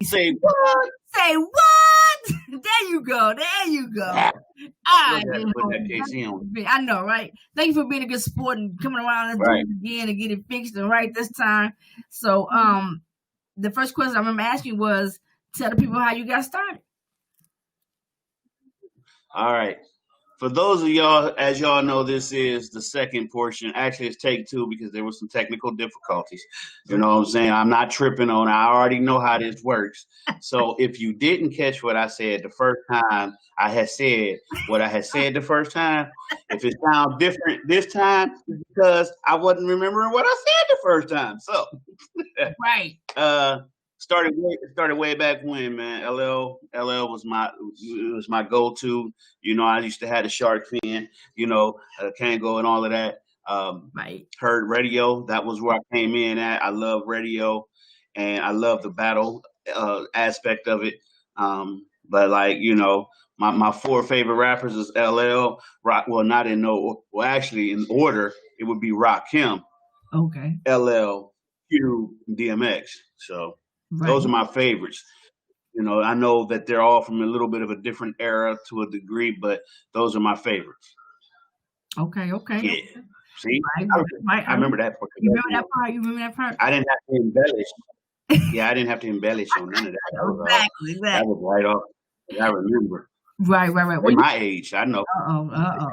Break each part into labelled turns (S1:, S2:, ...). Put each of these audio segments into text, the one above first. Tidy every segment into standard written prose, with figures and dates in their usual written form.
S1: Say what?
S2: Say what? There you go.
S1: Ah,
S2: I
S1: put that KC on.
S2: I know, right? Thank you for being a good sport and coming around and doing it again and get it fixed and right this time. So, the first question I remember asking was, tell the people how you got started.
S1: All right. For those of y'all, as y'all know, this is the second portion. Actually, it's take two because there were some technical difficulties. You know what I'm saying? I'm not tripping on it. I already know how this works. So if you didn't catch what I said the first time, I had said what I had said the first time. If it sounds different this time, it's because I wasn't remembering what I said the first time. So,
S2: right.
S1: Started way back when, man. LL was my go-to. You know, I used to have the shark fin, Kango and all of that.
S2: Right.
S1: Heard radio. That was where I came in at. I love radio, and I love the battle aspect of it. But like, my four favorite rappers is LL, Rock. Well, not in no. Well, actually, in order, it would be Rakim.
S2: Okay.
S1: LL, Q, DMX. So.
S2: Right.
S1: Those are my favorites. I know that they're all from a little bit of a different era to a degree, but those are my favorites.
S2: Okay.
S1: Yeah. See,
S2: right.
S1: I remember that part.
S2: You remember that part?
S1: I didn't have to embellish. Yeah, I didn't have to embellish on none of that.
S2: Exactly.
S1: That was right off. I remember.
S2: Right.
S1: At my age, I know.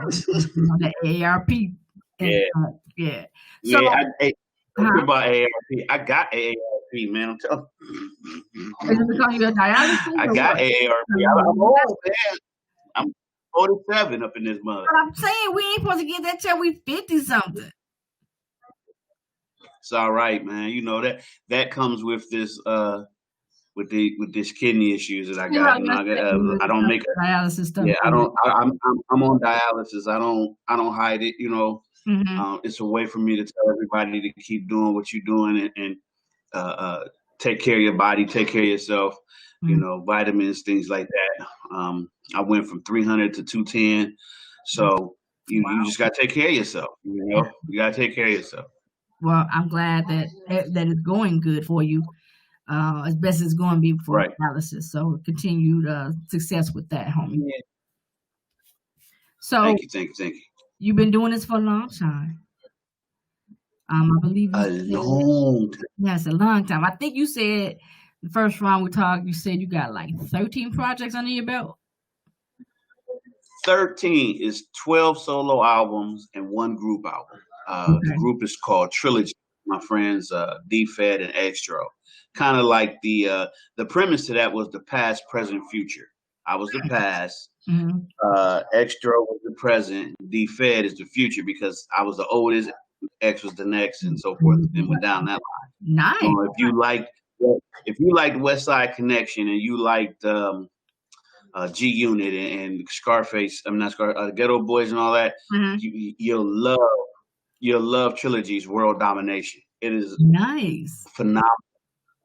S2: The AARP.
S1: Yeah.
S2: So,
S1: about AARP. I got AARP, man. I'm telling you.
S2: Is it because you're dialysis?
S1: I got AARP. I'm old, man. I'm 47 up in this month.
S2: But I'm saying we ain't supposed to get that till we 50 something.
S1: It's all right, man. You know that comes with this with this kidney issues that I got. I don't make
S2: dialysis stuff.
S1: Yeah, I'm on dialysis. I don't hide it. It's a way for me to tell everybody to keep doing what you're doing and take care of your body, take care of yourself. Vitamins, things like that. I went from 300 to 210. So you just got to take care of yourself. You got to take care of yourself.
S2: Well, I'm glad that it's going good for you, as best as it's going to be for dialysis. So continued success with that, homie.
S1: Yeah.
S2: So
S1: thank you.
S2: You've been doing this for a long time. I believe
S1: a long time.
S2: Yes, a long time. I think you said the first round we talked, you said you got like 13 projects under your belt.
S1: 13 is 12 solo albums and one group album. The group is called Trilogy. My friends D-Fed and Extra. Kind of like the premise to that was the past, present, future. I was the past. Extra was the present. D-Fed is the future because I was the oldest. X was the next, and so forth, and went down that line.
S2: Nice.
S1: So if you liked West Side Connection and you liked G Unit and Scarface, Ghetto Boys and all that, you'll love Trilogy's World Domination. It is
S2: nice,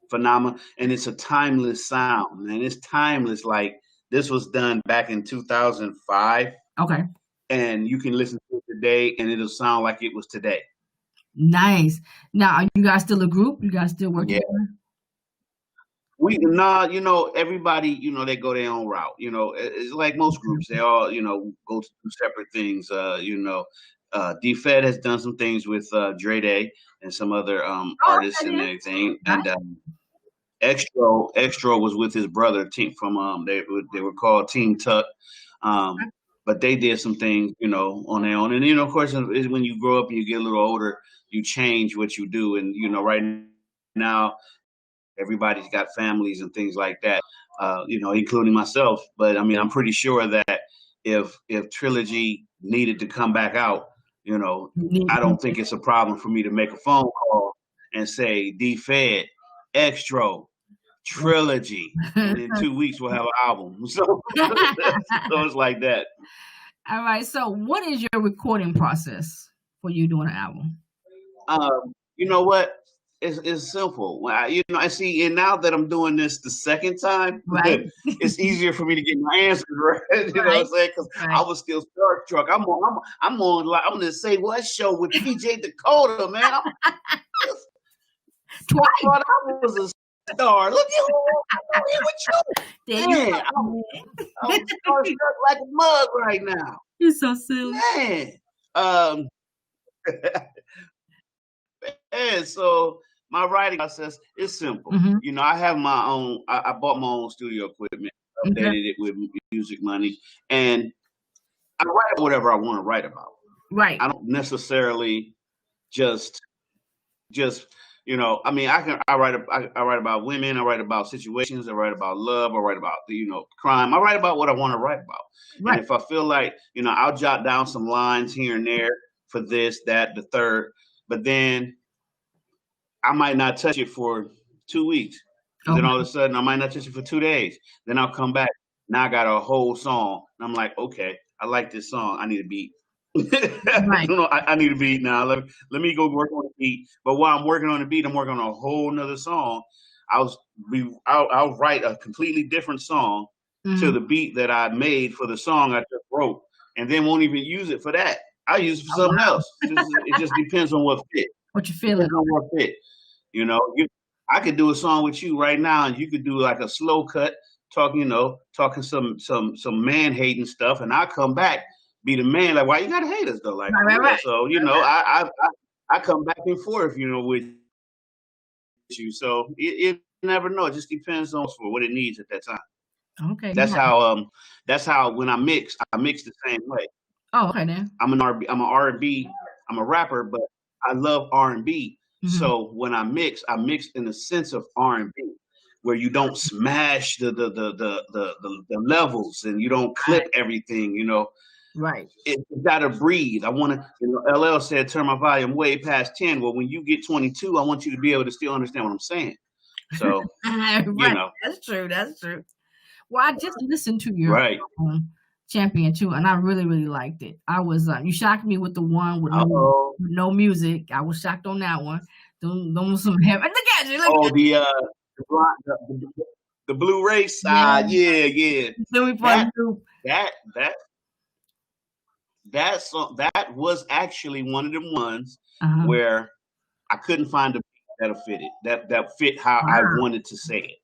S1: phenomenal, and it's a timeless sound, man. It's timeless. Like this was done back in 2005.
S2: Okay.
S1: And you can listen to it today, and it'll sound like it was today.
S2: Nice. Now, are you guys still a group? You guys still working?
S1: Yeah. Everybody, they go their own route. It's like most groups. They all, go to separate things. D-Fed has done some things with Dre Day and some other artists and everything. And Extra was with his brother team from they were called Team Tuck. But they did some things, on their own. And, of course, when you grow up and you get a little older, you change what you do. And, right now, everybody's got families and things like that, including myself. But, I'm pretty sure that if Trilogy needed to come back out, I don't think it's a problem for me to make a phone call and say, D-Fed, Extra, Trilogy, and in 2 weeks we'll have an album. So it's like that.
S2: All right. So what is your recording process for you doing an album?
S1: You know what? It's simple. I see, and now that I'm doing this the second time, it's easier for me to get my answers right. You know what I'm saying? Because I was still starstruck. I'm on the Say What show with PJ DAKOTA, man. I thought I was a star. Look at who here with you. Man, I'm starstruck like a mug right now.
S2: You're so silly.
S1: Man. And so my writing process is simple. You know, I have my own. I bought my own studio equipment, updated it with music money, and I write whatever I want to write about.
S2: Right.
S1: I don't necessarily just you know. I mean, I write about women. I write about situations. I write about love. I write about crime. I write about what I want to write about. Right. And if I feel like I'll jot down some lines here and there for this, that, the third, but then I might not touch it for 2 weeks. And then all of a sudden, I might not touch it for 2 days. Then I'll come back. Now I got a whole song. And I'm like, okay, I like this song. I need a beat. Right. I need a beat now. Let me go work on the beat. But while I'm working on the beat, I'm working on a whole nother song. I'll write a completely different song to the beat that I made for the song I just wrote, and then won't even use it for that. I'll use it for something else. It just depends on what fit.
S2: What you feeling?
S1: On what fit. I could do a song with you right now, and you could do like a slow cut, talking some man hating stuff, and I'll come back, be the man, like, why you gotta hate us though? Like, right. So I come back and forth, with you. So you never know. It just depends on what it needs at that time.
S2: Okay.
S1: That's how when I mix the same way.
S2: Oh, okay then.
S1: I'm an R&B, I'm a rapper, but I love R&B. So when I mix in the sense of R&B, where you don't smash the levels and you don't clip everything,
S2: Right.
S1: It gotta breathe. I want to, LL said, turn my volume way past 10. Well, when you get 22, I want you to be able to still understand what I'm saying. So,
S2: right. That's true. Well, I just listened to your Champion too, and I really, really liked it. I was you shocked me with the one with no music. I was shocked on that one. Those some heavy. Look at you.
S1: Look the blue race. Yeah. That song, that was actually one of them ones where I couldn't find a beat that'll fit it. That fit how I wanted to say it.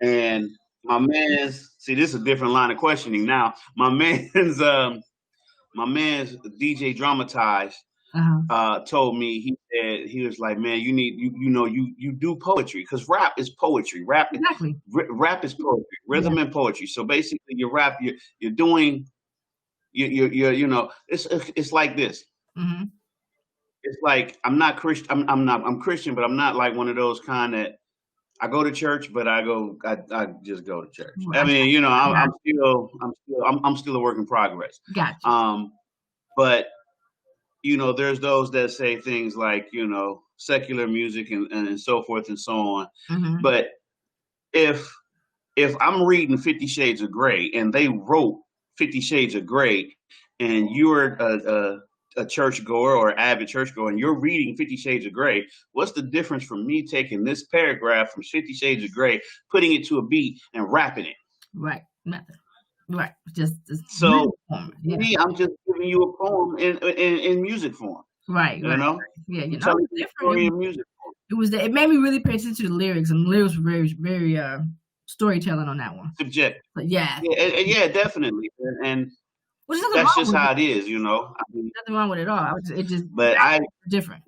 S1: And my man's, see, this is a different line of questioning now. My man's DJ Dramatized told me, he was like, man, you need, you do poetry, because rap is poetry. Rap is poetry, rhythm and poetry. So basically your rap, you're doing, it's like this. It's like, I'm not Christian. I'm Christian, but I'm not like one of those kind that I go to church, but I just go to church. I mean, I'm still a work in progress.
S2: Gotcha.
S1: But there's those that say things like, secular music and so forth and so on. But if I'm reading 50 Shades of Grey and they wrote 50 Shades of Grey, and you're a churchgoer or avid churchgoer, and you're reading 50 Shades of Grey, what's the difference from me taking this paragraph from 50 Shades of Grey, putting it to a beat and rapping it?
S2: Right. Right. Just
S1: so me, I'm just giving you a poem in music form.
S2: Right.
S1: Yeah.
S2: Different in music form. It made me really pay attention to the lyrics, and the lyrics were very, very storytelling on that one.
S1: Subjective.
S2: But yeah,
S1: definitely. And that's just how it is, I mean,
S2: nothing wrong with it all.
S1: But
S2: different.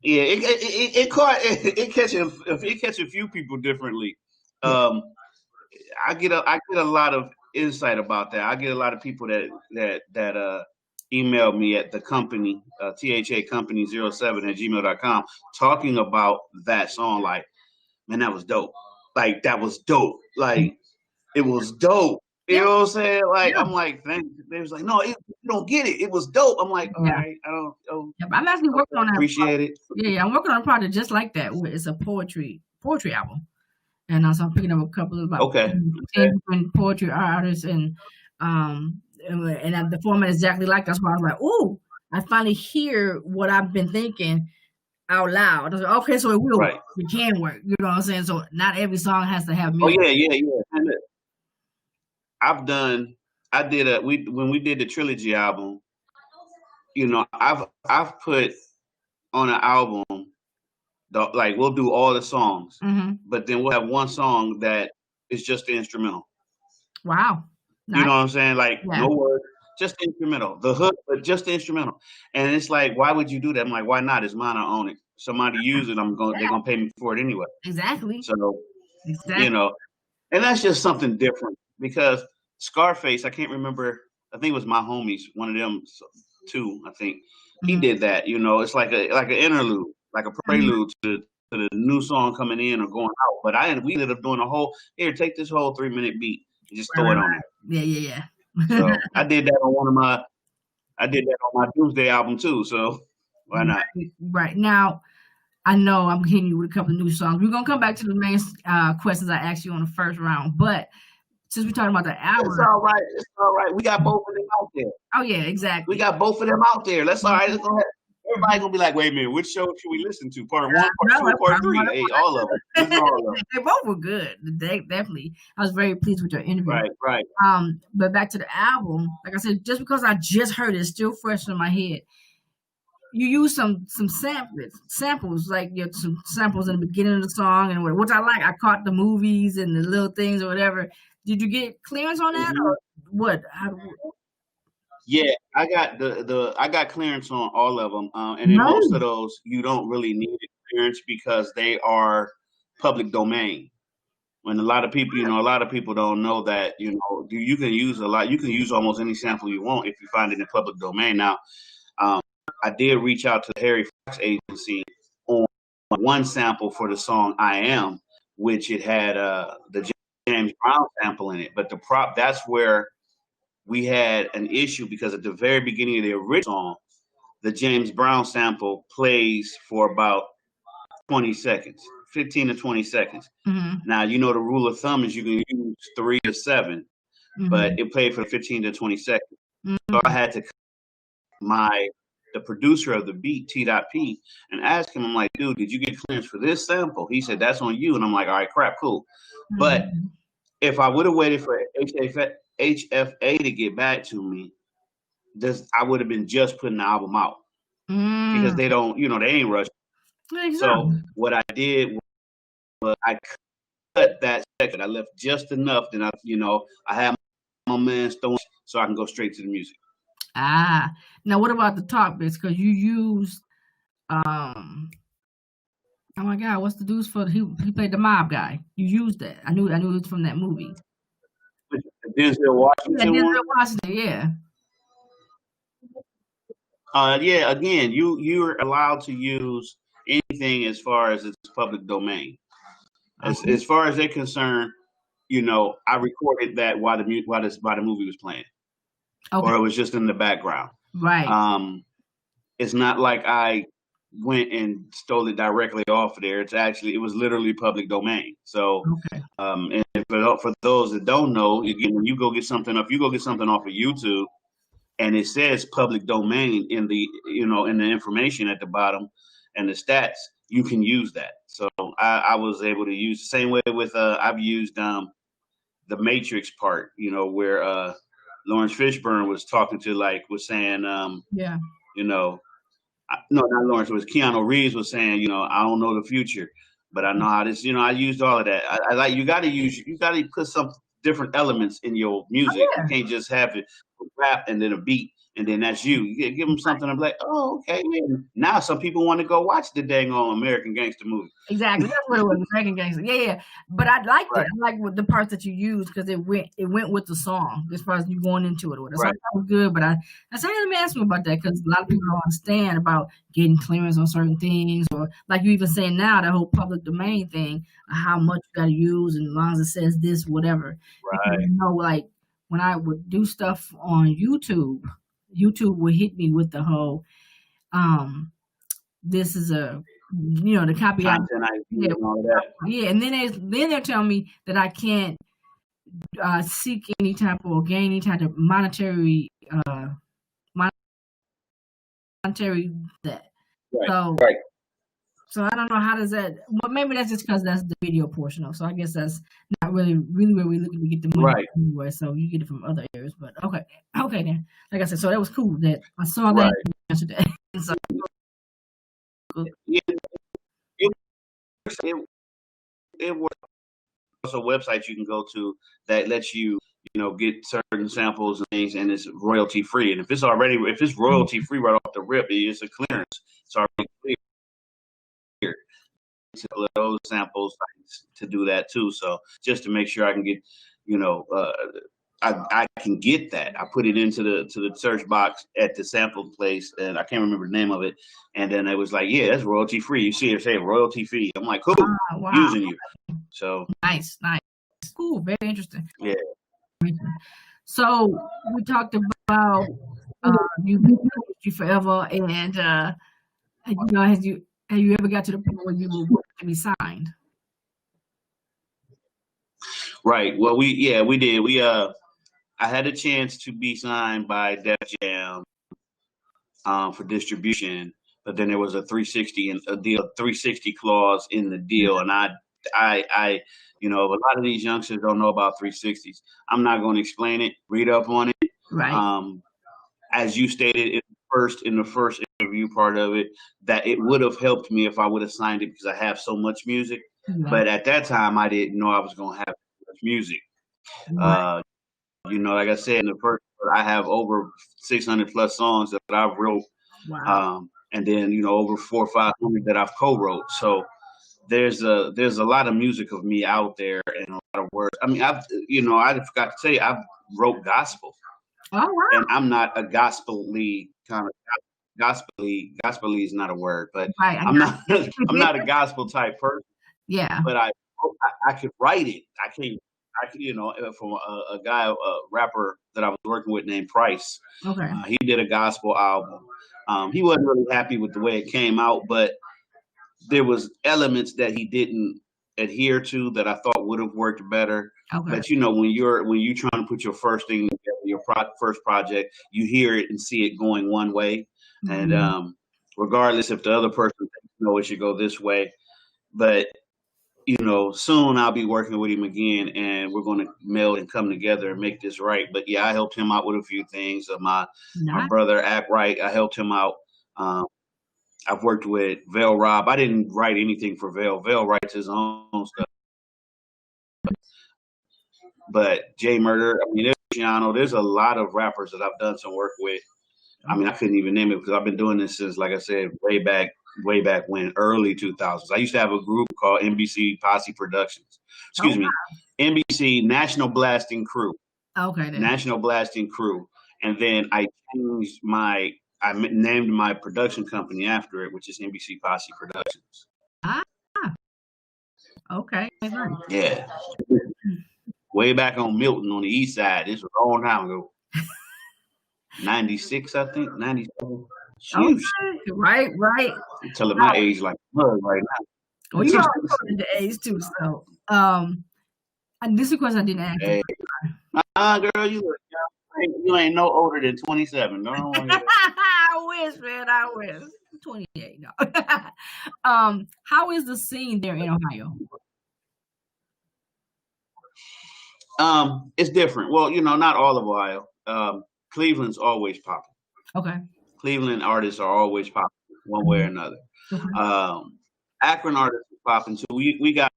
S1: Yeah, it catch a few people differently. I get a lot of insight about that. I get a lot of people that email me at the company, THA company 07@gmail.com, talking about that song. Like, man, that was dope. Like, that was dope. Like, it was dope. You know what I'm saying? Like, I'm like, thank you. They was like, no, you don't get it. It was dope. I'm like, all right, I don't.
S2: I'm actually working on that.
S1: Appreciate it.
S2: Yeah, I'm working on a project just like that. It's a poetry album, and so I'm picking up a couple of different poetry artists, and the format is exactly like that's why I was like, ooh, I finally hear what I've been thinking out loud. I was like, okay, so it can work. You know what I'm saying? So not every song has to have music.
S1: Oh yeah. When we did the trilogy album, I've put on an album like we'll do all the songs,
S2: Mm-hmm.
S1: but then we'll have one song that is just the instrumental.
S2: Wow.
S1: Nice. You know what I'm saying? Like
S2: yeah.
S1: No words, just the instrumental. The hook, but just the instrumental. And it's like, why would you do that? I'm like, why not? It's mine. I own it. Somebody use it. They're gonna pay me for it anyway.
S2: Exactly.
S1: So you know, and that's just something different because Scarface, I can't remember. I think it was My Homies, one of them too. I think he did that. You know, it's like an interlude, like a prelude to the new song coming in or going out. But we ended up doing a whole take this whole 3-minute beat and just throw it on there.
S2: Yeah.
S1: So I did that on my Doomsday album too. So why not?
S2: Right now, I know I'm hitting you with a couple of new songs. We're gonna come back to the main questions I asked you on the first round, but since we're talking about the album,
S1: it's all right. It's all right. We got both of them out there.
S2: Oh yeah, exactly.
S1: We got both of them out there. That's all right. Let's go ahead. Everybody's gonna be like, wait a minute, which show should we listen to? Part 1, part 2, part 3? Hey, all of them.
S2: They both were good. They definitely. I was very pleased with your interview.
S1: Right.
S2: But back to the album, like I said, just because I just heard it, it's still fresh in my head. You use some samples, like some samples in the beginning of the song, and which I like. I caught the movies and the little things or whatever. Did you get clearance on that, or what?
S1: Yeah, I got clearance on all of them, and in most of those, you don't really need clearance because they are public domain. When a lot of people don't know that, you can use you can use almost any sample you want if you find it in public domain. Now, I did reach out to the Harry Fox agency on one sample for the song "I Am," which it had the James Brown sample in it, but that's where we had an issue because at the very beginning of the original song, the James Brown sample plays for about 20 seconds, 15 to 20 seconds.
S2: Mm-hmm.
S1: Now, the rule of thumb is you can use 3 to 7, but it played for 15 to 20 seconds. So I had to the producer of the beat, T.P, and ask him, I'm like, dude, did you get clearance for this sample? He said, that's on you. And I'm like, all right, crap, cool. But if I would have waited for HFA to get back to me, I would have been just putting the album out because they don't, they ain't rushing. Exactly. So what I did was I cut that second. I left just enough. Then I had my man Stone so I can go straight to the music.
S2: Now what about the talk bits? Because you used, oh my God, what's the dude's for? He played the mob guy. You used that. I knew it was from that movie.
S1: Denzel Washington.
S2: Denzel Washington, yeah.
S1: Yeah. Again, you're allowed to use anything as far as it's public domain. As far as they're concerned, I recorded that while the movie was playing, or it was just in the background.
S2: Right.
S1: It's not like I went and stole it directly off of there. It was literally public domain. So, and for those that don't know, again, when you go get something off of YouTube, and it says public domain in the in the information at the bottom and the stats, you can use that. So I was able to use the same way with I've used the Matrix part, where Lawrence Fishburne was saying no, not Lawrence. It was Keanu Reeves was saying, I don't know the future, but I know how this. I used all of that. I like you got to put some different elements in your music. You can't just have it rap and then a beat and then that's you. You give them something. I'm like, oh, okay. Yeah. Now some people want to go watch the dang on American Gangster movie.
S2: Exactly, that's what it was, American Gangster. Yeah. But I liked it. I like the parts that you used because it went with the song as far as you going into it. So that was good. But I said, let me ask you about that because a lot of people don't understand about getting clearance on certain things, or like you even saying now, that whole public domain thing, how much you got to use, and as long as it says this, whatever.
S1: Right.
S2: Because, like when I would do stuff on YouTube would hit me with the whole, this is a, the copyright. Yeah, and then they're telling me that I can't seek any type or gain any type of monetary that.
S1: Right.
S2: So I don't know how does that. Well, maybe that's just because that's the video portion of. So I guess that's not really where we're looking to get the money anywhere. So you get it from other areas. But okay then. Like I said, so that was cool that I saw that yesterday. So,
S1: yeah, it works. Also, websites you can go to that lets you, get certain samples and things, and it's royalty free. And if it's royalty free right off the rip, it's a clearance. It's already clear. Those samples to do that too. So just to make sure I can get, I can get that. I put it into the search box at the sample place, and I can't remember the name of it. And then it was like, yeah, that's royalty free. You see it say royalty free. I'm like, cool,
S2: wow.
S1: using you. So
S2: nice. Cool, very interesting.
S1: Yeah.
S2: So we talked about you've been in forever, and have you ever got to the point where you were willing to be signed?
S1: Right. Well, we did. I had a chance to be signed by Def Jam for distribution, but then there was a 360 clause in the deal, and I a lot of these youngsters don't know about 360s. I'm not going to explain it. Read up on it.
S2: Right.
S1: As you stated in the first interview part of it, that it would have helped me if I would have signed it because I have so much music.
S2: Yeah.
S1: But at that time, I didn't know I was going to have so much music.
S2: Right.
S1: Like I said in the first, I have over 600 plus songs that I've wrote.
S2: Wow.
S1: And then over 400 or 500 that I've co-wrote. So there's a lot of music of me out there and a lot of words. I mean, I forgot to say I've wrote gospel.
S2: Oh, wow.
S1: And I'm not a gospel-y kind of gospel-y. Gospel-y is not a word, but
S2: right.
S1: I'm not a gospel type person.
S2: Yeah.
S1: But I could write it. I could, from a guy, a rapper that I was working with named Price.
S2: Okay.
S1: He did a gospel album. He wasn't really happy with the way it came out, but there was elements that he didn't adhere to that I thought would have worked better.
S2: Okay.
S1: But when you're trying to put your first thing together, your first project, you hear it and see it going one way,
S2: Mm-hmm.
S1: and regardless if the other person thinks no, it should go this way, but soon I'll be working with him again, and we're going to meld and come together and make this right. But yeah, I helped him out with a few things. My brother Act Right, I helped him out. I've worked with Vale Rob. I didn't write anything for Vale. Vale writes his own stuff. But Jay Murder, there's a lot of rappers that I've done some work with. I mean, I couldn't even name it because I've been doing this since, like I said, way back when, early 2000s. I used to have a group called NBC Posse Productions. Excuse me, NBC National Blasting Crew.
S2: Okay. Then.
S1: National Blasting Crew. And then I named my production company after it, which is NBC Posse Productions.
S2: Okay.
S1: Yeah. Way back on Milton on the east side. This was a long time ago. 96, I think. 97.
S2: Okay. Right.
S1: I'm telling my age like mud right now.
S2: Well, you already told the age too, so and this is a question I didn't ask.
S1: Hey. Girl, you ain't no older than 27. No,
S2: I wish, man. I wish. 28. No. How is the scene there in Ohio?
S1: It's different. Well, not all of Ohio. Cleveland's always popping.
S2: Okay.
S1: Cleveland artists are always popping one way or another. Okay. Akron artists are popping too. We got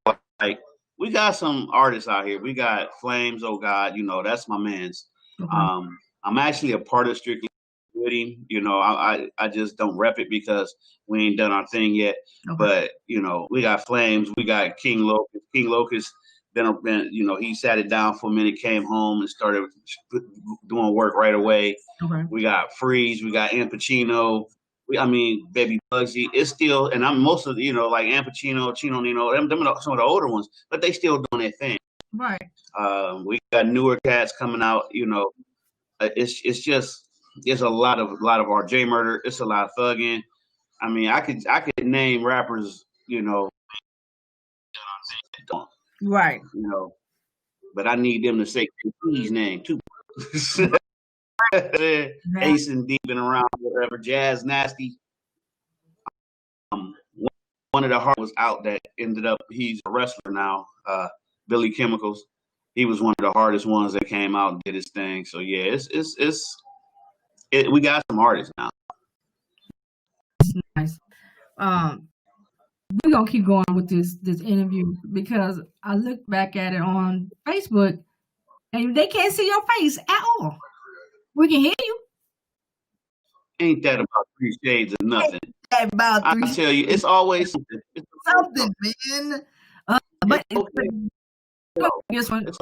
S1: some artists out here. We got Flames. Oh God, that's my man's. Okay. I'm actually a part of Strictly with him. I just don't rep it because we ain't done our thing yet. Okay. But we got Flames. We got King Locust. King Locust. Been he sat it down for a minute, came home and started doing work right away. Okay. We got Freeze, we got An Pacino, Baby Bugsy. It's still, and I'm most of like An Pacino, Chino Nino, them some of the older ones, but they still doing their thing.
S2: Right.
S1: We got newer cats coming out. It's just there's a lot of our J Murder. It's a lot of thugging. I could name rappers.
S2: Right.
S1: But I need them to say his name too. Ace and Deep and around whatever. Jazz Nasty. One of the hard was out that ended up. He's a wrestler now. Billy Chemicals. He was one of the hardest ones that came out and did his thing. So yeah, we got some artists now.
S2: Nice. we're gonna keep going with this interview because I look back at it on Facebook and they can't see your face at all. We can hear you.
S1: Ain't that about 3 shades of nothing?
S2: Ain't about
S1: I tell you, it's always something.
S2: something, man. But
S1: okay.
S2: This one,
S1: It's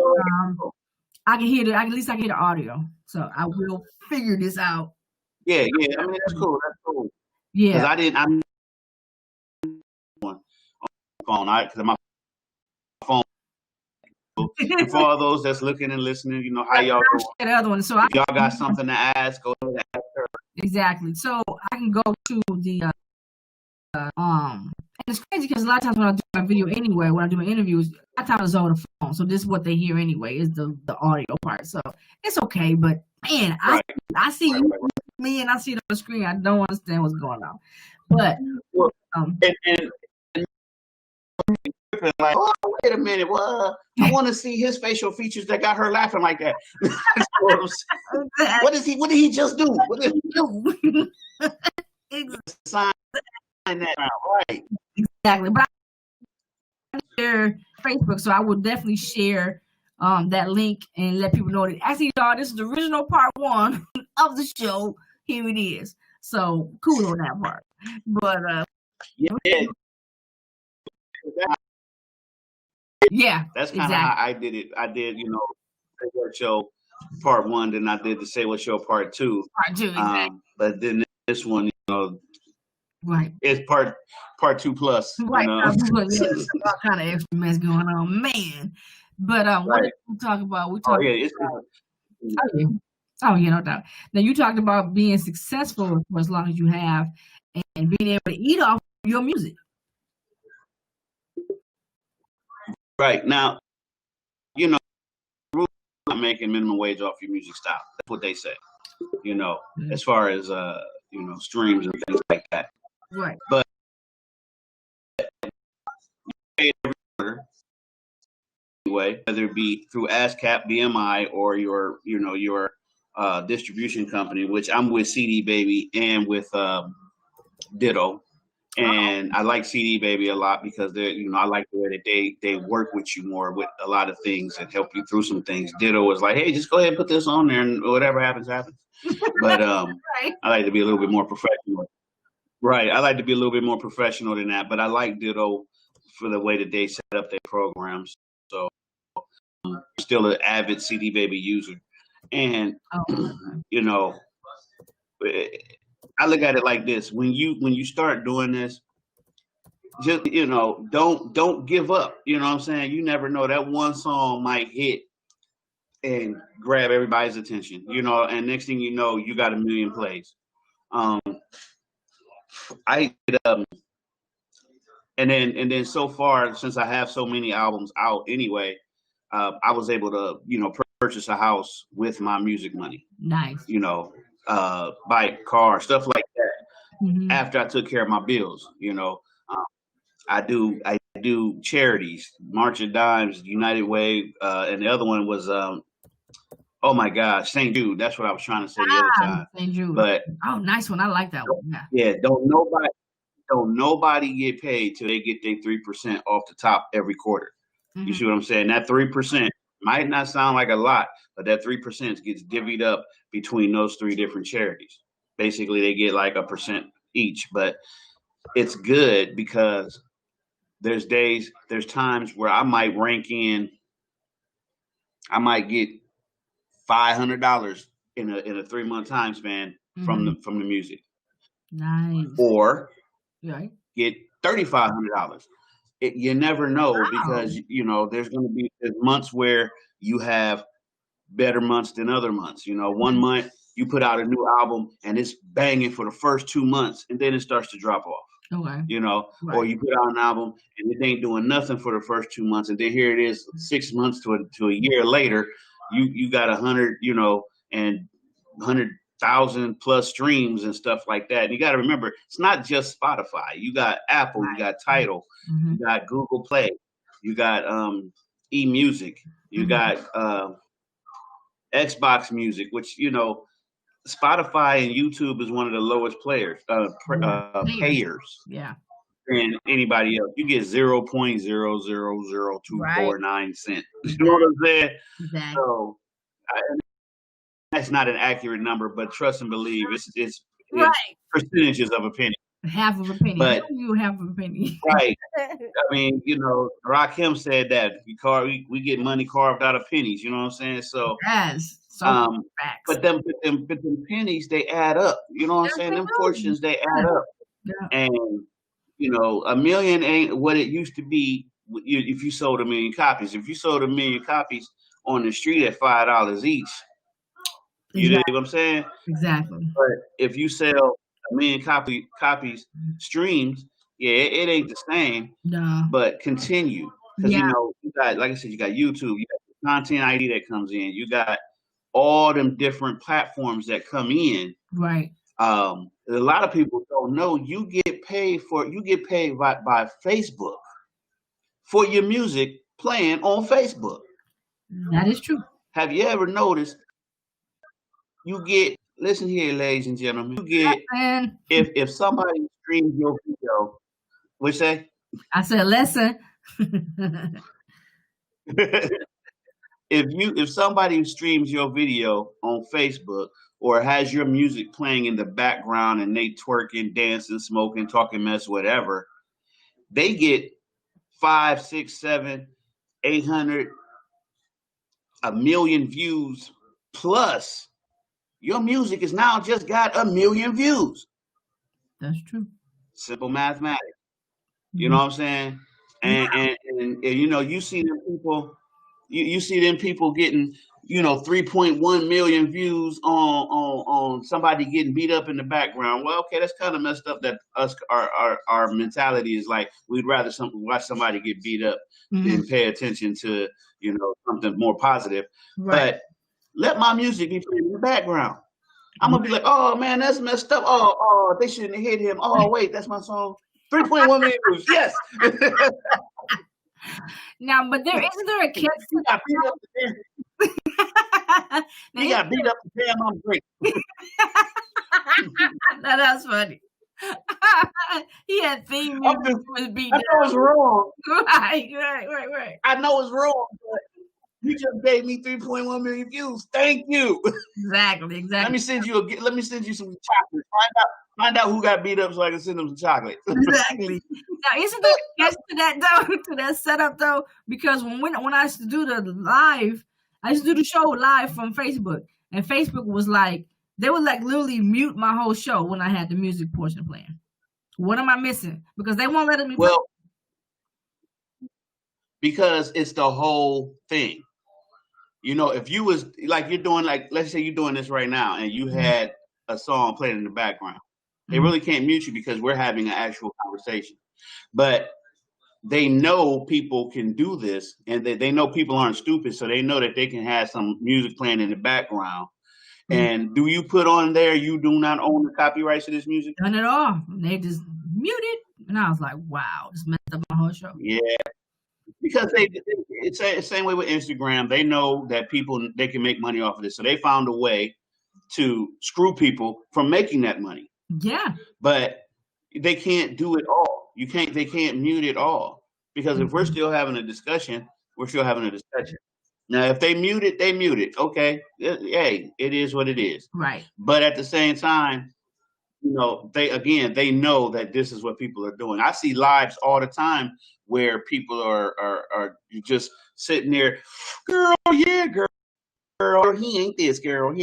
S2: I can hear at least I can hear the audio. So I will figure this out.
S1: yeah. I mean, that's cool. That's cool.
S2: Yeah.
S1: Because I'm on phone. Because my phone. And for all those that's looking and listening, you know how y'all doing.
S2: The other one. So
S1: if y'all got something to ask, go ahead and ask her.
S2: Exactly. So I can go to the and it's crazy because a lot of times when I do my video anyway, when I do my interviews, a lot of times it's over the phone. So this is what they hear anyway, is the audio part. So it's okay, but man, I see you, me, and I see it on the screen. I don't understand what's going on. But
S1: and like, oh, wait a minute, what? I want to see his facial features that got her laughing like that. What did he just do? What did he do? Sign that out, right?
S2: Exactly. But I share Facebook, so I will definitely share that link and let people know that actually, y'all, this is the original part 1 of the show. Here it is. So cool on that part. But yeah,
S1: that's kind of how I did it. I did, you know, Say What Show part 1, then I did the Say What Show part 2.
S2: Part 2, exactly.
S1: But then this one, you know,
S2: right,
S1: it's part 2 plus.
S2: Right,
S1: you know?
S2: All kind of extra mess going on, man. But what did we talk about? We talked. No doubt. Now you talked about being successful for as long as you have, and being able to eat off your music.
S1: Right now, you know, not making minimum wage off your music style. That's what they say. You know, as far as you know, streams and things like that.
S2: Right.
S1: But every quarter, anyway, whether it be through ASCAP, BMI, or your distribution company, which I'm with CD Baby and with Ditto. And I like CD Baby a lot because they're, you know, I like the way that they work with you more with a lot of things and help you through some things. Ditto was like, hey, just go ahead and put this on there and whatever happens, happens. But right. I like to be a little bit more professional. Right. I like to be a little bit more professional than that. But I like Ditto for the way that they set up their programs. So I'm still an avid CD Baby user. And, you know, I look at it like this: when you start doing this, just, you know, don't give up. You know what I'm saying? You never know, that one song might hit and grab everybody's attention. You know, and next thing you know, you got 1 million plays. And then so far, since I have so many albums out anyway, I was able to, you know, purchase a house with my music money.
S2: Nice.
S1: You know, bike, car, stuff like that. Mm-hmm. After I took care of my bills, you know, I do charities, March of Dimes, United Way, and the other one was oh my gosh, St. Jude. That's what I was trying to say the other time.
S2: St. Jude.
S1: But
S2: nice one. I like that one.
S1: Yeah, don't nobody get paid till they get their 3% off the top every quarter. Mm-hmm. You see what I'm saying? That 3% might not sound like a lot, but that 3% gets divvied up between those 3 different charities. Basically, they get like 1% each, but it's good because there's times where I might rank in, I might get $500 in a 3-month time span from the music.
S2: Nice.
S1: Or get $3,500. You never know, because you know there's months where you have better months than other months. You know, one month you put out a new album and it's banging for the first 2 months, and then it starts to drop off.
S2: Okay.
S1: You know, or you put out an album and it ain't doing nothing for the first 2 months, and then here it is 6 months to a year later, you got 100, you know, and 100,000 plus streams and stuff like that. And you got to remember, it's not just Spotify. You got Apple, you got Tidal, you got Google Play, you got eMusic, you got Xbox Music, which, you know, Spotify and YouTube is one of the lowest payers.
S2: Yeah.
S1: than anybody else. You get 0.0000249 cents. You know what I'm saying?
S2: Exactly.
S1: So that's not an accurate number, but trust and believe it's
S2: Right.
S1: percentages of a penny.
S2: Half of a penny.
S1: But
S2: You half of a penny.
S1: right. I mean, Rakim said that we get money carved out of pennies. You know what I'm saying? So
S2: Yes. So facts.
S1: but them pennies, they add up. You know what I'm saying? Them portions, they add up.
S2: Yeah.
S1: And a million ain't what it used to be if you sold a million copies. If you sold a million copies on the street at $5 each, you know what I'm saying?
S2: Exactly.
S1: But if you sell a million copies streams, it ain't the same.
S2: No.
S1: But continue, because you got, like I said, you got YouTube, you got the content ID that comes in, you got all them different platforms that come in.
S2: Right.
S1: A lot of people don't know you get paid by Facebook for your music playing on Facebook.
S2: That is true.
S1: Have you ever noticed listen here, ladies and gentlemen, you get if somebody streams your video, what'd you say?
S2: I said listen.
S1: If somebody streams your video on Facebook or has your music playing in the background and they twerking, dancing, smoking, talking mess, whatever, they get 5, 6, 7, 800, 1,000,000 views plus. Your music has now just got 1,000,000 views.
S2: That's true.
S1: Simple mathematics. You know what I'm saying? And you see them people. You see them people getting 3.1 million views on somebody getting beat up in the background. Well, okay, that's kind of messed up. That our mentality is like we'd rather watch somebody get beat up than pay attention to something more positive. Right. But let my music be playing in the background. I'm gonna be like, oh man, that's messed up. Oh, they shouldn't have hit him. Oh wait, that's my song. 3.1 million views. Yes.
S2: Now, but isn't there a catch?
S1: He got beat up to damn. I'm great.
S2: Now that's funny. He had theme music was beat
S1: up. I know it's wrong.
S2: Right.
S1: I know it's wrong, but you just gave me 3.1 million views. Thank you.
S2: Exactly.
S1: Let me send you some chocolate. Find out who got beat up so I can send them some chocolate.
S2: Exactly. Now, isn't there a catch to that though? To that setup though? Because when I used to do I used to do the show live from Facebook, and Facebook was like, they would like literally mute my whole show when I had the music portion playing. What am I missing? Because they won't let me play.
S1: Well, because it's the whole thing. If you was like you're doing, like, let's say you're doing this right now and you had a song playing in the background. They really can't mute you because we're having an actual conversation. But they know people can do this, and they know people aren't stupid, so they know that they can have some music playing in the background. And do you put on there, you do not own the copyrights to this music?
S2: None at all. They just muted. And I was like, wow, this messed up my whole show.
S1: Yeah. Because it's the same way with Instagram. They know that they can make money off of this. So they found a way to screw people from making that money.
S2: Yeah.
S1: But they can't do it all. They can't mute it all. Because if we're still having a discussion, we're still having a discussion. Now, if they mute it, they mute it. Okay. Hey, it is what it is.
S2: Right.
S1: But at the same time, they know that this is what people are doing. I see lives all the time where people are just sitting there, girl, yeah, girl, he ain't this girl,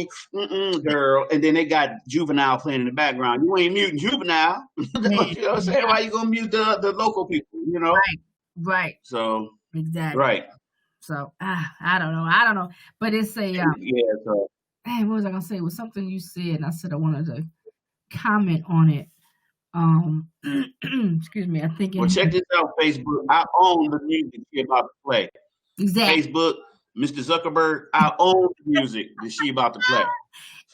S1: girl, and then they got Juvenile playing in the background. You ain't muting Juvenile. You know what I'm saying? Why you gonna mute the local people?
S2: Right.
S1: So
S2: exactly.
S1: Right.
S2: So I don't know, but it's a
S1: yeah. So
S2: hey, what was I gonna say? It was something you said, and I said I wanted to comment on it. Excuse me. I think.
S1: Well, check this out, Facebook. I own the music you're about to play.
S2: Exactly.
S1: Facebook, Mr. Zuckerberg. I own the music that she about to play.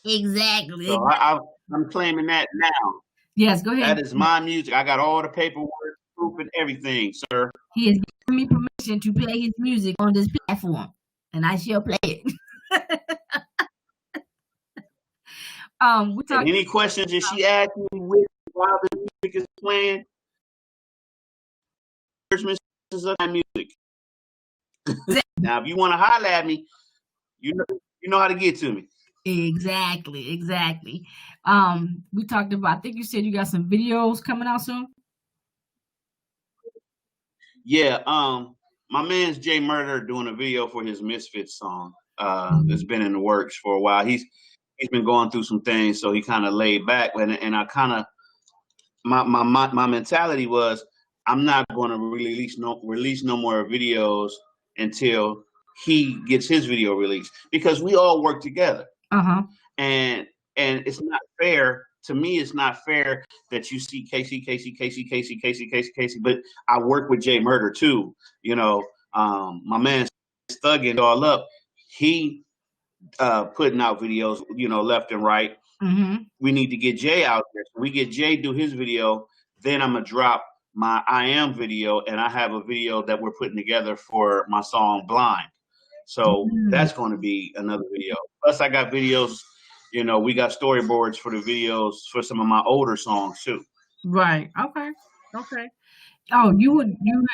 S2: Exactly.
S1: So I'm claiming that now.
S2: Yes, go ahead.
S1: That is my music. I got all the paperwork, proof, and everything, sir.
S2: He has given me permission to play his music on this platform, and I shall play it.
S1: Any questions that she asked me while the music is playing, is my music. Now, if you want to holler at me, you know how to get to me.
S2: Exactly. We talked about, I think you said you got some videos coming out soon.
S1: Yeah, my man's Jay Murder doing a video for his Misfits song. It's been in the works for a while. He's been going through some things, so he kind of laid back. And I kind of my mentality was I'm not going to release no more videos until he gets his video released, because we all work together. And it's not fair to me. It's not fair that you see Casey, but I work with Jay Murder too. You know, my man thugging all up. He putting out videos, left and right. We need to get Jay out there. So we get Jay do his video, then I'm gonna drop my I Am video, and I have a video that we're putting together for my song Blind. So that's going to be another video. Plus, I got videos. We got storyboards for the videos for some of my older songs too.
S2: Right. Okay. Oh, you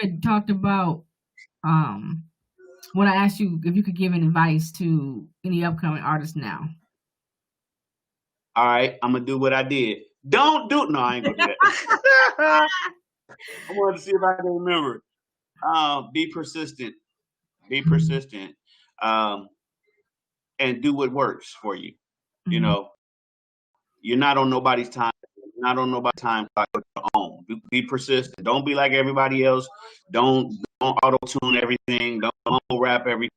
S2: had talked about when I asked you if you could give an advice to any upcoming artists now.
S1: All right, I'm gonna do what I did. Don't do no, I ain't gonna do that. I wanted to see if I can remember. Be persistent. Be persistent. And do what works for you. You know, you're not on nobody's time. You're not on nobody's time clock on your own. Be persistent. Don't be like everybody else. Don't auto tune everything. Don't rap everything.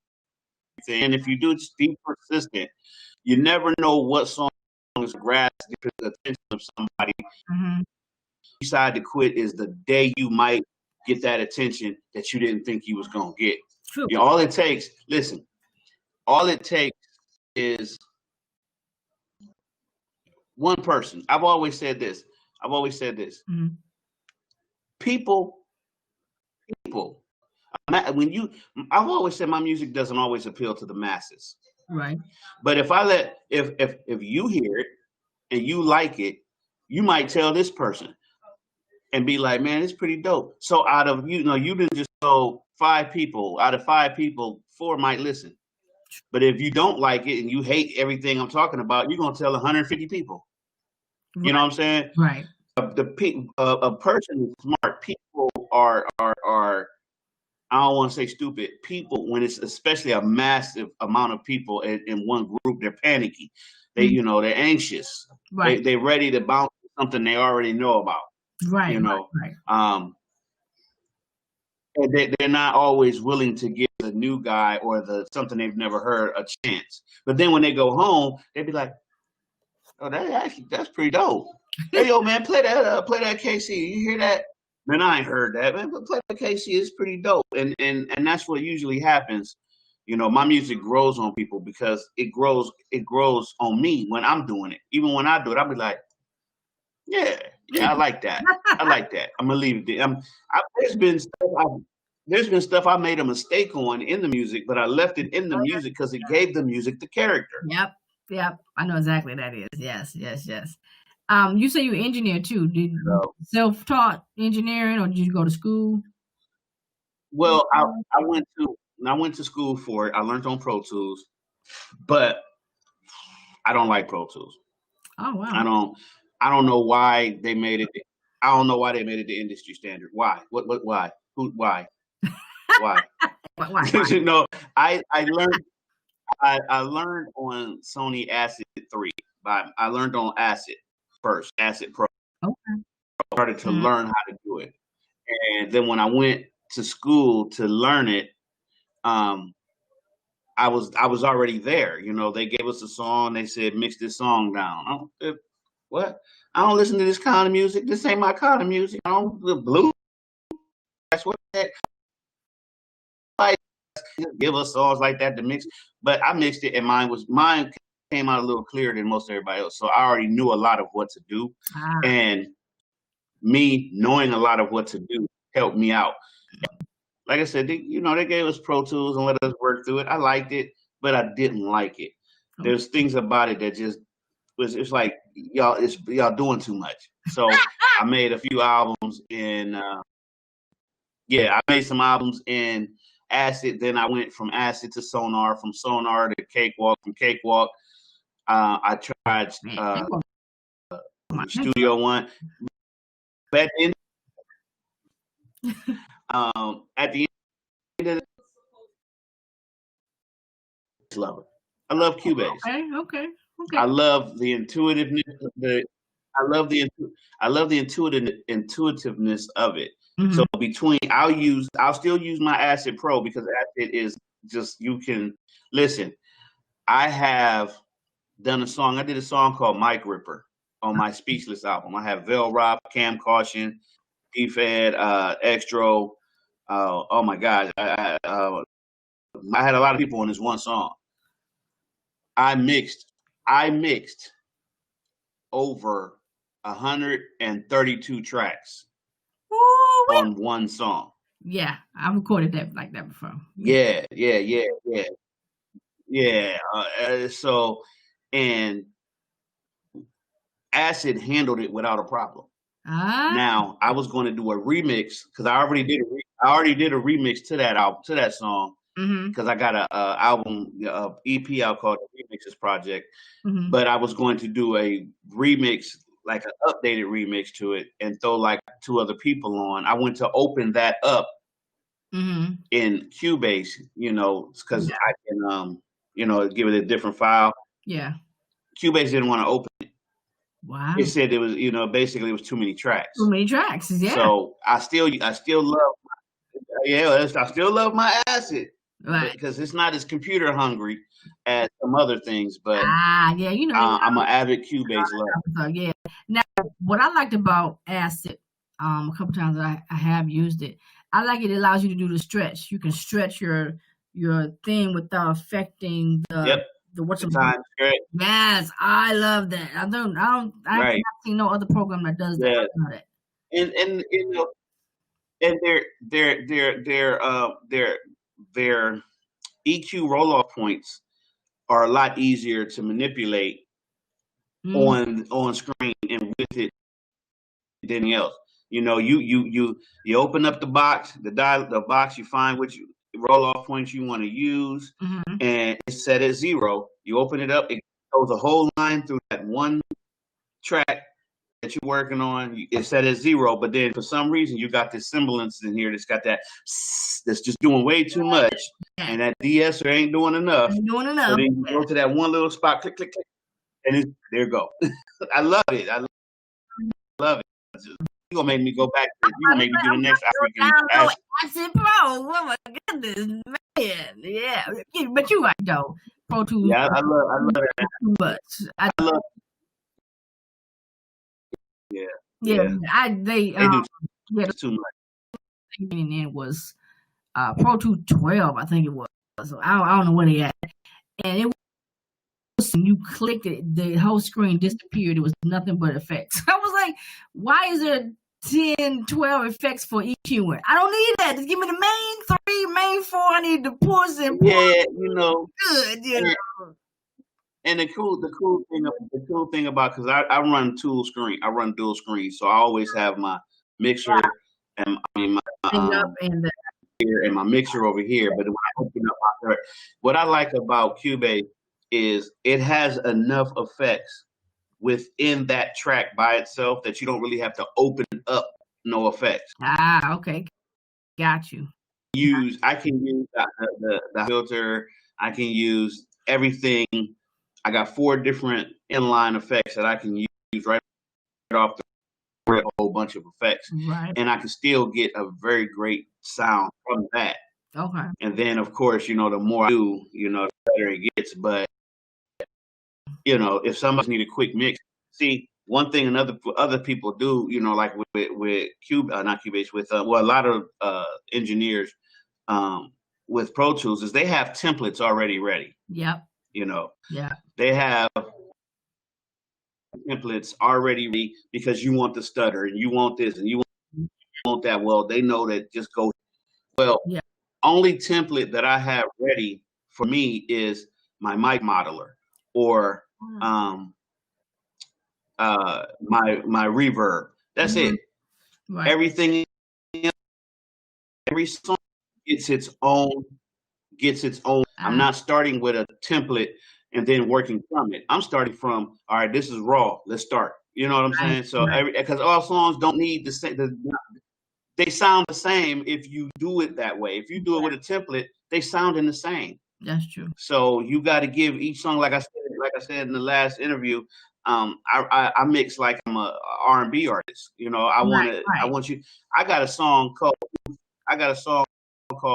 S1: And if you do, just be persistent. You never know what song is grasp the attention of somebody. You decide to quit is the day you might get that attention that you didn't think you was gonna get.
S2: True.
S1: All it takes. Listen. All it takes is one person. I've always said this. People. I've always said my music doesn't always appeal to the masses.
S2: Right.
S1: But if you hear it and you like it, you might tell this person and be like, man, it's pretty dope. So out of, you didn't just told 5 people. Out of 5 people, 4 might listen. But if you don't like it and you hate everything I'm talking about, you're going to tell 150 people. Right. You know what I'm saying?
S2: Right.
S1: A person is smart. People are I don't want to say stupid. People, when it's especially a massive amount of people in one group, they're panicky. They're anxious. Right. They're ready to bounce something they already know about.
S2: Right.
S1: Right. They're not always willing to give the new guy or something they've never heard a chance. But then when they go home, they be like, "Oh, that's pretty dope. Hey, yo, man, play that KC. You hear that? Man, I ain't heard that, man. But play that KC. It's pretty dope." And that's what usually happens. My music grows on people because it grows on me when I'm doing it. Even when I do it, I'll be like, yeah, I like that. I like that. I'm gonna leave it there. There's been stuff I made a mistake on in the music, but I left it in the music because it gave the music the character.
S2: Yep. I know exactly what that is. Yes. You say you engineer too. Did you self-taught engineering, or did you go to school?
S1: Well, I went to school for it. I learned on Pro Tools, but I don't like Pro Tools.
S2: Oh wow.
S1: I don't know why they made it. I don't know why they made it the industry standard. Why? What? Why? Who? Why? Why?
S2: Why?
S1: I learned on Sony Acid 3. I learned on Acid first, Acid Pro.
S2: Okay.
S1: I started to learn how to do it, and then when I went to school to learn it, I was already there. They gave us a song. They said mix this song down. What? I don't listen to this kind of music. This ain't my kind of music. I don't blues. That's what that. Give us songs like that to mix, but I mixed it, and mine came out a little clearer than most everybody else. So I already knew a lot of what to do, and me knowing a lot of what to do helped me out. Like I said, they gave us Pro Tools and let us work through it. I liked it, but I didn't like it. There's things about it that just it's like y'all doing too much. So I made a few albums in Yeah, I made some albums in Acid. Then I went from Acid to Sonar, from Sonar to Cakewalk, from Cakewalk. I tried Studio One. But at the end of the love it. I love Cubase.
S2: Okay.
S1: I love the intuitiveness of I love the intuitiveness of it. So I'll still use my Acid Pro because Acid is just, you can listen. I have done a song. I did a song called Mic Ripper on my Speechless album. I have Vel Rob, Cam Caution, P-Fed, Extro. Oh my God. I had a lot of people on this one song. I mixed over 132 tracks on one song.
S2: Yeah, I recorded that like that before.
S1: Yeah. So, and Acid handled it without a problem. Now I was going to do a remix because I already did a remix to that album, to that song, because I got a album EP out called the Remixes Project. But I was going to do a remix, like an updated remix to it, and throw like 2 other people on. I went to open that up in Cubase, because I can give it a different file.
S2: Yeah.
S1: Cubase didn't want to open it.
S2: Wow.
S1: It said it was, basically it was too many tracks.
S2: Too many tracks, yeah.
S1: So I still love my Acid,
S2: right?
S1: Because it's not as computer hungry as some other things. But
S2: yeah,
S1: I'm an avid Cubase lover.
S2: Yeah. Now, what I liked about Acid, a couple times I have used it. I like it allows you to do the stretch. You can stretch your thing without affecting the what's the time. Yes, I love that. I have not seen no other program that does that.
S1: And and their EQ roll-off points are a lot easier to manipulate on screen and with it than anything else. You open up the box, the box, you find which roll-off points you want to use, and it's set at 0. You open it up, it goes a whole line through that one track that you're working on. It's set at 0, but then for some reason you got this semblance in here that's got that's just doing way too much, and that de-esser ain't doing enough. So then you go to that one little spot, click, click, click, and there you go. I love it. I love it. You're gonna make me go back. You're gonna make me do the next African
S2: Acid Pro. Oh my goodness, man! Yeah, but you right though. Pro Tools.
S1: Yeah, I love that.
S2: Too much.
S1: I love.
S2: Yeah. They do
S1: too much.
S2: And it was Pro Tools 12, I think it was. So I don't know where they at. And it was, when you clicked it, the whole screen disappeared. It was nothing but effects. I was like, why is there 10, 12 effects for EQing? I don't need that. Just give me the main 3, main 4. I need the pulse and
S1: good, And the cool thing about, because I run dual screen, so I always have my mixer and my mixer over here. But when I open up what I like about Cubase is it has enough effects within that track by itself that you don't really have to open up no effects.
S2: Okay, got you.
S1: I can use the filter. I can use everything. I got 4 different inline effects that I can use right off a whole bunch of effects, and I can still get a very great sound from that.
S2: Okay.
S1: And then, of course, the more I do, the better it gets. But if somebody need a quick mix, see, one thing other people do, like with not Cubase, with a lot of engineers with Pro Tools, is they have templates already ready.
S2: Yep.
S1: They have templates already ready because you want the stutter and you want this and you want that. Well, they know that just go. Well, only template that I have ready for me is my mic modeler or my reverb. That's it. Everything every song gets its own. I'm not starting with a template and then working from it. I'm starting from, all right, this is raw. Let's start. You know what I'm saying? So because all songs don't need the same. They sound the same if you do it that way. If you do it with a template, they sound in the same.
S2: That's true.
S1: So you got to give each song, like I said in the last interview, I mix like I'm a R&B artist. You know, I want you. I got a song called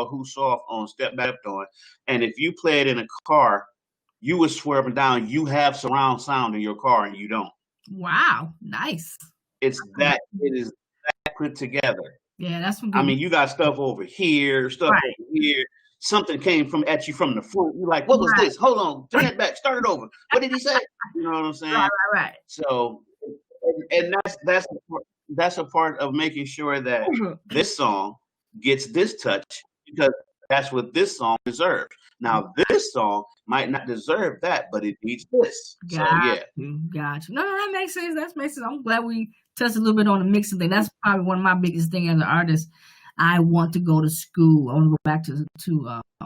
S1: Who's Soft on Step Back On, and if you play it in a car, you would swear up and down you have surround sound in your car, and you don't.
S2: Wow, nice.
S1: It is that put together.
S2: Yeah, that's what
S1: I mean, you got stuff over here, over here. Something came at you from the front. You're like, what was this? Hold on, turn it back, start it over. What did he say? You know what I'm saying?
S2: Right.
S1: So, and that's a part of making sure that this song gets this touch, because that's what this song deserves. Now, this song might not deserve that, but it needs this.
S2: Gotcha. No, that makes sense. That makes sense. I'm glad we touched a little bit on the mixing thing. That's probably one of my biggest things as an artist. I want to go to school. I want to go back to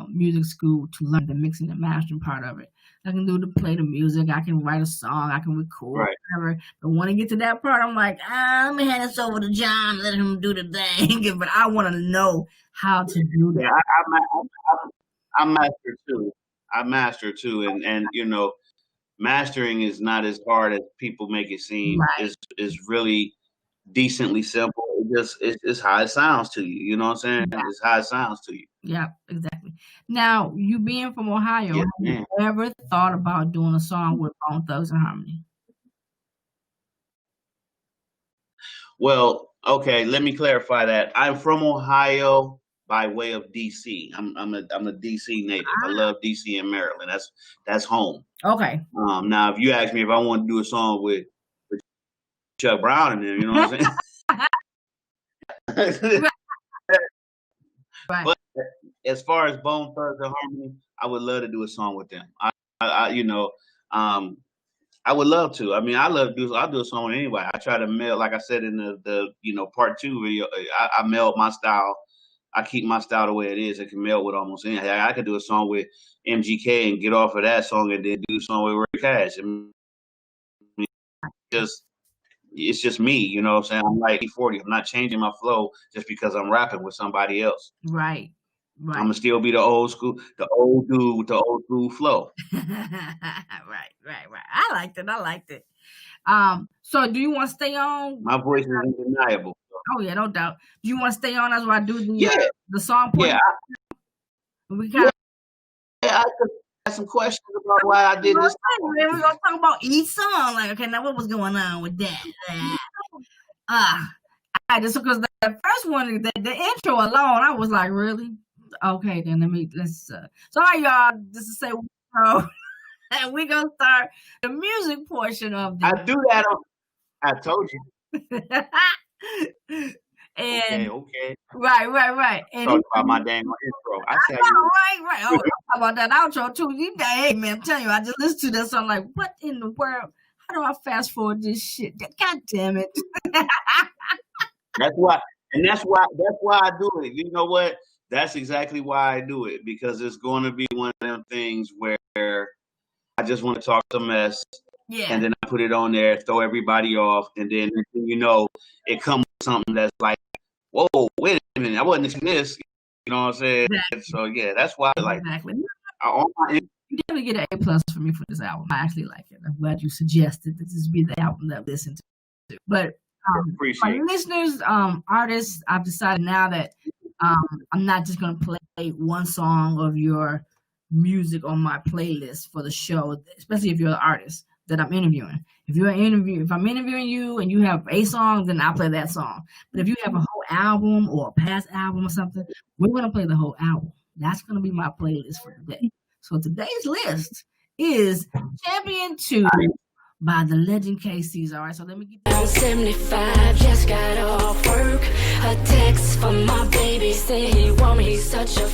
S2: music school to learn the mixing and mastering part of it. I can play the music. I can write a song. I can record, whatever. But when I get to that part, I'm like, let me hand this over to John. Let him do the thing. But I want to know how to do that.
S1: Yeah, I master too. And you know, mastering is not as hard as people make it seem. It's really decently simple. It's how it sounds to you. You know what I'm saying? Yeah. It's how it sounds to you.
S2: Yeah, exactly. Now, you being from Ohio, have you ever thought about doing a song with Bone Thugs-n-Harmony?
S1: Well, okay, let me clarify that. I'm from Ohio by way of DC. I'm a DC native. I love DC and Maryland. That's home.
S2: Okay.
S1: Now, if you ask me if I want to do a song with Chuck Brown and them, you know what I'm saying? But as far as Bone Thugs-n-Harmony, I would love to do a song with them. I would love to. I mean, I'll do a song with anybody. I try to meld, like I said in the part 2 video, I meld my style. I keep my style the way it is. It can meld with almost anything. I could do a song with MGK and get off of that song and then do a song with Rick Cash. I mean, it's just me, you know what I'm saying? I'm like 40. I'm not changing my flow just because I'm rapping with somebody else.
S2: Right.
S1: I'm gonna still be the old dude with the old school flow.
S2: Right. I liked it. So do you want to stay on?
S1: My voice is undeniable.
S2: Oh yeah, no doubt. Do you want to stay on as I do the song point?
S1: Yeah. I could ask some questions about why I did this.
S2: We're gonna talk about each song. Like, okay, now what was going on with that? Just because the first one, the intro alone, I was like, really? Okay, then let's. So, all right, y'all, just to say, and we're gonna start the music portion of this.
S1: I do that. I told you.
S2: And
S1: okay.
S2: Right. And
S1: talk about my dang intro.
S2: I know, right. Oh, talk about that outro too. Hey man, I'm telling you, I just listened to that song. Like, what in the world? How do I fast forward this shit? God damn it!
S1: That's why I do it. You know what? That's exactly why I do it, because it's going to be one of them things where I just want to talk some mess.
S2: Yeah.
S1: And then I put it on there, throw everybody off, and then it comes with something that's like, whoa, wait a minute, I wasn't expecting this. You know what I'm saying? Exactly. So yeah, that's why I like
S2: exactly.
S1: You
S2: definitely get an A+ for me for this album. I actually like it. I'm glad you suggested that this be the album that I listen to. But my listeners, artists, I've decided now that I'm not just going to play one song of your music on my playlist for the show, especially if you're the artist that I'm interviewing. If I'm interviewing you and you have a song, then I'll play that song. But if you have a whole album or a past album or something, we're going to play the whole album. That's going to be my playlist for today. So today's list is Champion 2 by the legend KC's. All right, so let me get
S3: down 75, just got off work. A text from my baby saying he want me, he's such a